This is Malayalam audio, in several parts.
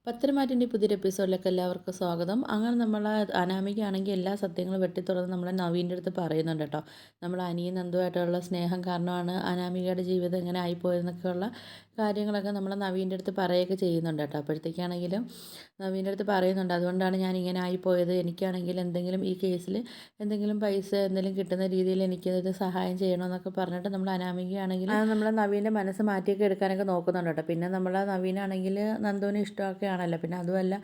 പത്തരമാറ്റിൻ്റെ പുതിയൊരു എപ്പിസോഡിലേക്ക് എല്ലാവർക്കും സ്വാഗതം. അങ്ങനെ നമ്മൾ അനാമികയാണെങ്കിൽ എല്ലാ സത്യങ്ങളും വെട്ടിത്തുറന്ന് നമ്മളെ നവീൻ്റെ അടുത്ത് പറയുന്നുണ്ട് കേട്ടോ. നമ്മൾ അനിയും നന്ദുമായിട്ടുള്ള സ്നേഹം കാരണമാണ് അനാമികയുടെ ജീവിതം ഇങ്ങനെ ആയിപ്പോയതെന്നൊക്കെയുള്ള കാര്യങ്ങളൊക്കെ നമ്മൾ നവീൻ്റെ അടുത്ത് പറയുകയൊക്കെ ചെയ്യുന്നുണ്ട് കേട്ടോ. അപ്പോഴത്തേക്കാണെങ്കിലും നവീൻ്റെ അടുത്ത് പറയുന്നുണ്ട്, അതുകൊണ്ടാണ് ഞാൻ ഇങ്ങനെ ആയിപ്പോയത്. എനിക്കാണെങ്കിൽ എന്തെങ്കിലും ഈ കേസിൽ എന്തെങ്കിലും പൈസ എന്തെങ്കിലും കിട്ടുന്ന രീതിയിൽ എനിക്കത് സഹായം ചെയ്യണമെന്നൊക്കെ പറഞ്ഞിട്ട് നമ്മൾ അനാമികയാണെങ്കിൽ നമ്മൾ നവീൻ്റെ മനസ്സ് മാറ്റിയൊക്കെ എടുക്കാനൊക്കെ നോക്കുന്നുണ്ട് കേട്ടോ. പിന്നെ നമ്മൾ നവീനാണെങ്കിൽ നന്ദുവിന് ഇഷ്ടമൊക്കെ ആണല്ലോ. പിന്നെ അതുമല്ല,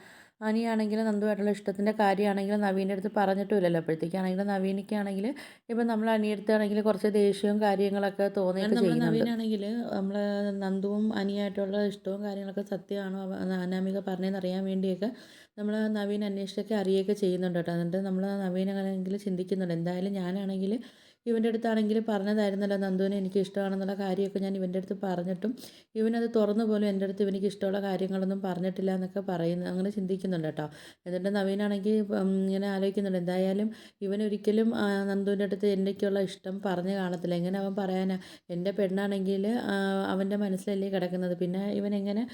അനിയാണെങ്കിലും നന്ദുമായിട്ടുള്ള ഇഷ്ടത്തിൻ്റെ കാര്യമാണെങ്കിലും നവീൻ്റെ അടുത്ത് പറഞ്ഞിട്ടുമില്ലല്ലോ. അപ്പോഴത്തേക്കാണെങ്കിലും നവീനിക്കാണെങ്കിൽ ഇപ്പം നമ്മൾ അനിയടുത്താണെങ്കിൽ കുറച്ച് ദേഷ്യവും കാര്യങ്ങളൊക്കെ തോന്നിയൊക്കെ ചെയ്യുന്നുണ്ട്. നവീനാണെങ്കിൽ നമ്മൾ നന്ദുവും അനിയായിട്ടുള്ള ഇഷ്ടവും കാര്യങ്ങളൊക്കെ സത്യമാണോ അനാമിക പറഞ്ഞതെന്ന് അറിയാൻ വേണ്ടിയൊക്കെ നമ്മൾ നവീൻ അന്വേഷിച്ചൊക്കെ അറിയുകയൊക്കെ ചെയ്യുന്നുണ്ട് കേട്ടോ. എന്നിട്ട് നമ്മൾ നവീനാണെങ്കിൽ ചിന്തിക്കുന്നുണ്ട്, എന്തായാലും ഞാനാണെങ്കിൽ ഇവൻ്റെ അടുത്താണെങ്കിൽ പറഞ്ഞതായിരുന്നല്ലോ നന്ദുവിനെ എനിക്ക് ഇഷ്ടമാണെന്നുള്ള കാര്യമൊക്കെ ഞാൻ ഇവൻ്റെ അടുത്ത് പറഞ്ഞിട്ടും ഇവനത് തുറന്നു പോലും എൻ്റെ അടുത്ത് ഇവനിക്ക് ഇഷ്ടമുള്ള കാര്യങ്ങളൊന്നും പറഞ്ഞിട്ടില്ല എന്നൊക്കെ പറയുന്നു, അങ്ങനെ ചിന്തിക്കുന്നുണ്ട് കേട്ടോ. എന്നിട്ട് നവീനാണെങ്കിൽ ഇങ്ങനെ ആലോചിക്കുന്നുണ്ട്, എന്തായാലും ഇവനൊരിക്കലും നന്ദുവിൻ്റെ അടുത്ത് എനിക്കുള്ള ഇഷ്ടം പറഞ്ഞു കാണത്തില്ല. എങ്ങനെ അവൻ പറയാനാ? എൻ്റെ പെണ്ണാണെങ്കിൽ അവൻ്റെ മനസ്സിലല്ലേ കിടക്കുന്നത്. പിന്നെ ഇവൻ എങ്ങനെ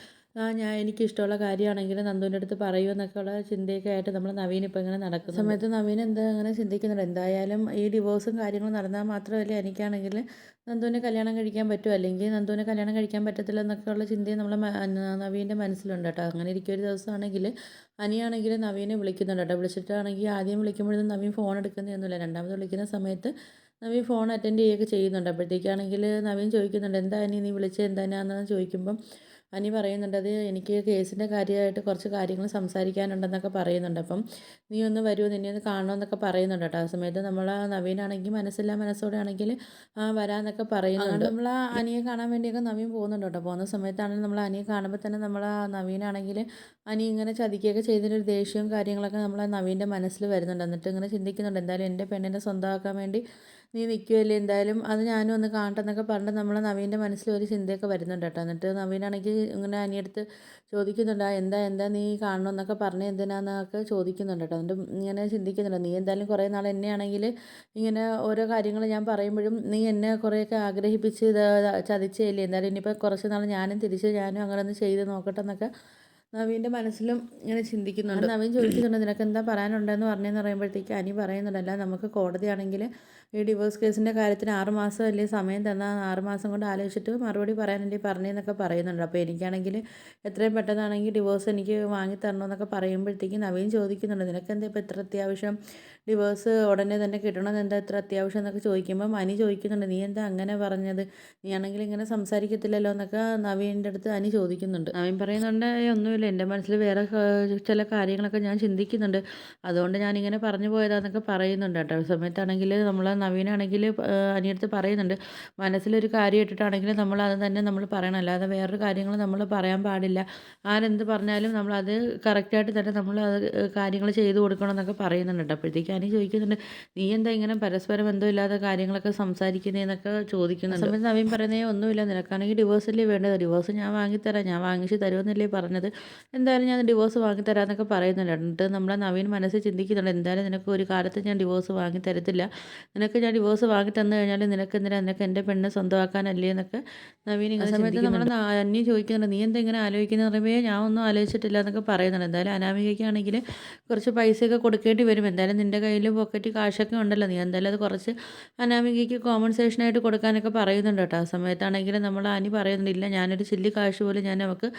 എനിക്കിഷ്ടമുള്ള കാര്യമാണെങ്കിൽ നന്ദുവിൻ്റെ അടുത്ത് പറയുമെന്നൊക്കെയുള്ള ചിന്തയൊക്കെ ആയിട്ട് നമ്മൾ നവീൻ ഇപ്പോൾ ഇങ്ങനെ നടക്കുന്ന സമയത്ത് നവീൻ എന്താ അങ്ങനെ ചിന്തിക്കുന്നുണ്ട്, എന്തായാലും ഈ ഡിവോഴ്സും കാര്യങ്ങളും നടന്നാൽ മാത്രമല്ലേ എനിക്കാണെങ്കിൽ നന്ദുവിനെ കല്യാണം കഴിക്കാൻ പറ്റും, അല്ലെങ്കിൽ നന്ദുവിനെ കല്യാണം കഴിക്കാൻ പറ്റത്തില്ല എന്നൊക്കെയുള്ള ചിന്തയും നമ്മളെ നവീൻ്റെ മനസ്സിലുണ്ട് കേട്ടോ. അങ്ങനെ ഇരിക്കുന്ന ഒരു ദിവസമാണെങ്കിൽ അനിയാണെങ്കിൽ നവീനെ വിളിക്കുന്നുണ്ട് കേട്ടോ. വിളിച്ചിട്ടാണെങ്കിൽ ആദ്യം വിളിക്കുമ്പോഴൊന്നും നവീൻ ഫോൺ എടുക്കുന്നതൊന്നുമില്ല. രണ്ടാമത് വിളിക്കുന്ന സമയത്ത് നവീൻ ഫോൺ അറ്റൻഡ് ചെയ്യുകയൊക്കെ ചെയ്യുന്നുണ്ട്. അപ്പോഴത്തേക്കാണെങ്കിൽ നവീൻ ചോദിക്കുന്നുണ്ട്, എന്താ അനി നീ വിളിച്ചത് എന്താണെന്ന് ചോദിക്കുമ്പം അനി പറയുന്നുണ്ട്, അത് എനിക്ക് കേസിൻ്റെ കാര്യമായിട്ട് കുറച്ച് കാര്യങ്ങൾ സംസാരിക്കാനുണ്ടെന്നൊക്കെ പറയുന്നുണ്ട്. അപ്പം നീ ഒന്ന് വരുമോ, നിന്നെ ഒന്ന് കാണണമെന്നൊക്കെ പറയുന്നുണ്ട് കേട്ടോ. ആ സമയത്ത് നമ്മൾ നവീനാണെങ്കിൽ മനസ്സില്ലാ മനസ്സോടെ ആണെങ്കിൽ വരാമെന്നൊക്കെ പറയുന്നുണ്ട്. നമ്മൾ അനിയെ കാണാൻ വേണ്ടിയൊക്കെ നവീൻ പോകുന്നുണ്ട് കേട്ടോ. പോകുന്ന സമയത്താണെങ്കിൽ നമ്മൾ അനിയെ കാണുമ്പോൾ തന്നെ നമ്മൾ നവീനാണെങ്കിൽ അനി ഇങ്ങനെ ചതിക്കുകയൊക്കെ ചെയ്തതിൻ്റെ ദേഷ്യവും കാര്യങ്ങളൊക്കെ നമ്മൾ നവീൻ്റെ മനസ്സിൽ വരുന്നുണ്ട്. എന്നിട്ട് ഇങ്ങനെ ചിന്തിക്കുന്നുണ്ട്, എന്തായാലും എൻ്റെ പെണ്ണിനെ സ്വന്തമാക്കാൻ വേണ്ടി നീ നിൽക്കുമല്ലേ, എന്തായാലും അത് ഞാനും ഒന്ന് കാണട്ടെ എന്നൊക്കെ പറഞ്ഞിട്ട് നമ്മൾ നവീൻ്റെ മനസ്സിൽ ഒരു ചിന്തയൊക്കെ വരുന്നുണ്ട് കേട്ടോ. എന്നിട്ട് നവീനാണെങ്കിൽ ഇങ്ങനെ അനിയടുത്ത് ചോദിക്കുന്നുണ്ട്, എന്താ എന്താ നീ കാണണമെന്നൊക്കെ പറഞ്ഞ് എന്തിനാന്നൊക്കെ ചോദിക്കുന്നുണ്ട് കേട്ടോ. എന്നിട്ട് ഇങ്ങനെ ചിന്തിക്കുന്നുണ്ട്, നീ എന്തായാലും കുറേ നാൾ എന്നെയാണെങ്കിൽ ഇങ്ങനെ ഓരോ കാര്യങ്ങൾ ഞാൻ പറയുമ്പോഴും നീ എന്നെ കുറേയൊക്കെ ആഗ്രഹിപ്പിച്ച് ഇത് ചതിച്ചേലേ, എന്തായാലും ഇനിയിപ്പോൾ കുറച്ച് നാൾ ഞാനും അങ്ങനെ ഒന്ന് ചെയ്ത് നോക്കട്ടെ എന്നൊക്കെ നവീൻ്റെ മനസ്സിലും ഇങ്ങനെ ചിന്തിക്കുന്നുണ്ട്. നവീൻ ചോദിക്കുന്നുണ്ട്, നിനക്ക് എന്താ പറയാനുണ്ടെന്ന് പറഞ്ഞതെന്ന് പറയുമ്പോഴത്തേക്ക് അനി പറയുന്നുണ്ടല്ല, നമുക്ക് കോടതിയാണെങ്കിൽ ഈ ഡിവോഴ്സ് കേസിൻ്റെ കാര്യത്തിന് 6 മാസം അല്ലേ സമയം തന്നാൽ 6 മാസം കൊണ്ട് ആലോചിച്ചിട്ട് മറുപടി പറയാനല്ലേ പറഞ്ഞതെന്നൊക്കെ പറയുന്നുണ്ട്. അപ്പോൾ എനിക്കാണെങ്കിൽ എത്രയും പെട്ടെന്നാണെങ്കിൽ ഡിവോഴ്സ് എനിക്ക് വാങ്ങി തരണമെന്നൊക്കെ പറയുമ്പോഴത്തേക്ക് നവീൻ ചോദിക്കുന്നുണ്ട്, നിനക്കെന്താ ഇപ്പോൾ ഇത്ര അത്യാവശ്യം, ഡിവോഴ്സ് ഉടനെ തന്നെ കിട്ടണമെന്ന് എന്താ ഇത്ര അത്യാവശ്യം എന്നൊക്കെ ചോദിക്കുമ്പോൾ അനി ചോദിക്കുന്നുണ്ട്, നീ എന്താ അങ്ങനെ പറഞ്ഞത്, നീ ആണെങ്കിൽ ഇങ്ങനെ സംസാരിക്കത്തില്ലല്ലോ എന്നൊക്കെ നവീൻ്റെ അടുത്ത് അനി ചോദിക്കുന്നുണ്ട്. നവീൻ പറയുന്നുണ്ട്, ഒന്നുമില്ല, എൻ്റെ മനസ്സിൽ വേറെ ചില കാര്യങ്ങളൊക്കെ ഞാൻ ചിന്തിക്കുന്നുണ്ട്, അതുകൊണ്ട് ഞാനിങ്ങനെ പറഞ്ഞു പോയതാന്നൊക്കെ പറയുന്നുണ്ട് കേട്ടോ. സമയത്താണെങ്കിൽ നമ്മൾ നവീനാണെങ്കിൽ അനിയടുത്ത് പറയുന്നുണ്ട്, മനസ്സിലൊരു കാര്യം ഇട്ടിട്ടാണെങ്കിൽ നമ്മൾ അത് തന്നെ നമ്മൾ പറയണം, അല്ലാതെ വേറൊരു കാര്യങ്ങൾ നമ്മൾ പറയാൻ പാടില്ല. ആരെന്ത് പറഞ്ഞാലും നമ്മളത് കറക്റ്റായിട്ട് തന്നെ നമ്മൾ അത് കാര്യങ്ങൾ ചെയ്തു കൊടുക്കണം എന്നൊക്കെ പറയുന്നുണ്ട് കേട്ടോ. അപ്പോഴത്തേക്ക് അനി ചോദിക്കുന്നുണ്ട്, നീ എന്താ ഇങ്ങനെ പരസ്പരം ബന്ധമില്ലാത്ത കാര്യങ്ങളൊക്കെ സംസാരിക്കുന്നതെന്നൊക്കെ ചോദിക്കുന്നുണ്ട്. സമയത്ത് നവീൻ പറയുന്നേ, ഒന്നുമില്ല, നിനക്കാണെങ്കിൽ ഡിവോഴ്സ് അല്ലേ വേണ്ടത്, ഡിവോഴ്സ് ഞാൻ വാങ്ങിത്തരാം, ഞാൻ വാങ്ങിച്ച് തരുമെന്നല്ലേ പറഞ്ഞത്, എന്തായാലും ഞാൻ ഡിവോഴ്സ് വാങ്ങിത്തരാമെന്നൊക്കെ പറയുന്നുണ്ട്. എന്നിട്ട് നമ്മളെ നവീൻ മനസ്സിൽ ചിന്തിക്കുന്നുണ്ട്, എന്തായാലും നിനക്ക് ഒരു കാലത്ത് ഞാൻ ഡിവോഴ്സ് വാങ്ങി തരത്തില്ല, നിനക്ക് ഞാൻ ഡിവോഴ്സ് വാങ്ങി തന്നു കഴിഞ്ഞാൽ നിനക്ക് എന്തിനാ, നിനക്ക് എൻ്റെ പെണ്ണിനെ സ്വന്തമാക്കാനല്ലേ എന്നൊക്കെ നവീൻ ഇങ്ങനെ സമയത്ത് നമ്മൾ അന്യം ചോദിക്കുന്നുണ്ട്, നീ എന്താ ഇങ്ങനെ ആലോചിക്കുന്നത് പറയുമ്പോൾ ഞാൻ ഒന്നും ആലോചിച്ചിട്ടില്ല എന്നൊക്കെ പറയുന്നുണ്ട്. എന്തായാലും അനാമികയ്ക്കാണെങ്കിൽ കുറച്ച് പൈസയൊക്കെ കൊടുക്കേണ്ടി വരും, എന്തായാലും നിൻ്റെ കയ്യിൽ പോക്കറ്റ് കാശൊക്കെ ഉണ്ടല്ലോ, നീ എന്തായാലും അത് കുറച്ച് അനാമികയ്ക്ക് കോമ്പൻസേഷനായിട്ട് കൊടുക്കാനൊക്കെ പറയുന്നുണ്ട് കേട്ടോ. ആ സമയത്താണെങ്കിൽ നമ്മൾ അനി പറയുന്നുണ്ട്, ഇല്ല, ഞാനൊരു ചില്ലി കാശ് പോലും ഞാൻ അവൾക്ക്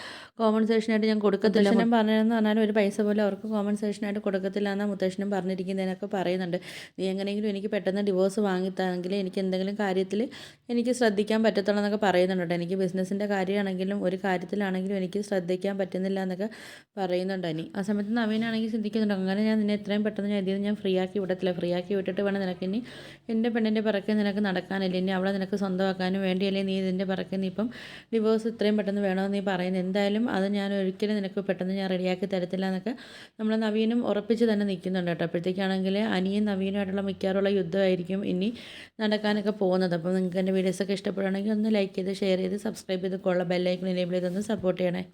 കോമ്പൻസേഷനായിട്ട് ഞാൻ കൊടുക്കത്തില്ല. മുത്തശ്ശനും പറഞ്ഞതെന്ന് പറഞ്ഞാൽ ഒരു പൈസ പോലും അവർക്ക് കോമ്പൻസേഷനായിട്ട് കൊടുക്കത്തില്ല എന്നാണ് മുത്തശ്ശനും പറഞ്ഞിരിക്കുന്നതിനൊക്കെ പറയുന്നുണ്ട്. നീ എങ്ങനെയെങ്കിലും എനിക്ക് പെട്ടെന്ന് ഡിവോഴ്സ് വാങ്ങിത്താണെങ്കിൽ എനിക്ക് എന്തെങ്കിലും കാര്യത്തിൽ എനിക്ക് ശ്രദ്ധിക്കാൻ പറ്റത്തുള്ളൂ എന്നൊക്കെ പറയുന്നുണ്ട്. എനിക്ക് ബിസിനസ്സിൻ്റെ കാര്യമാണെങ്കിലും ഒരു കാര്യത്തിലാണെങ്കിലും എനിക്ക് ശ്രദ്ധിക്കാൻ പറ്റുന്നില്ല എന്നൊക്കെ പറയുന്നുണ്ട് അനി. ആ സമയത്ത് നവീനാണെങ്കിൽ ചിന്തിക്കുന്നുണ്ട്, അങ്ങനെ ഞാൻ നിന്നെ എത്രയും പെട്ടെന്ന് ഞാൻ ഇതിൽ ഞാൻ ഫ്രീ ആക്കി വിടത്തില്ല, ഫ്രീ ആക്കി വിട്ടിട്ട് വേണം നിനക്കിനി എൻ്റെ പെണ്ണിൻ്റെ പിറക്കെ നിനക്ക് നടക്കാനല്ലേ, ഇനി അവളെ നിനക്ക് സ്വന്തമാക്കാനും വേണ്ടിയല്ലേ നീ ഇതിൻ്റെ പിറക്കെ നീ ഇപ്പം ഡിവോഴ്സ് ഇത്രയും പെട്ടെന്ന് വേണമെന്ന് നീ പറയുന്നത്, എന്തായാലും അത് ഞാൻ ഒരിക്കലും നിനക്ക് പെട്ടെന്ന് ഞാൻ റെഡിയാക്കി തരത്തില്ല എന്നൊക്കെ നമ്മൾ നവീനും ഉറപ്പിച്ച് തന്നെ നിൽക്കുന്നുണ്ട് കേട്ടോ. അപ്പോഴത്തേക്കാണെങ്കിൽ അനിയും നവീനുമായിട്ടുള്ള മിക്കവാറുള്ള യുദ്ധമായിരിക്കും ഇനി നടക്കാനൊക്കെ പോകുന്നത്. അപ്പോൾ നിങ്ങൾക്ക് എൻ്റെ വീഡിയോസൊക്കെ ഇഷ്ടപ്പെടുകയാണെങ്കിൽ ഒന്ന് ലൈക്ക് ചെയ്ത് ഷെയർ ചെയ്ത് സബ്സ്ക്രൈബ് ചെയ്ത് കൊള്ള ബെല്ലൈക്കൺ എനേബിൾ ചെയ്തൊന്ന് സപ്പോർട്ട് ചെയ്യണേ.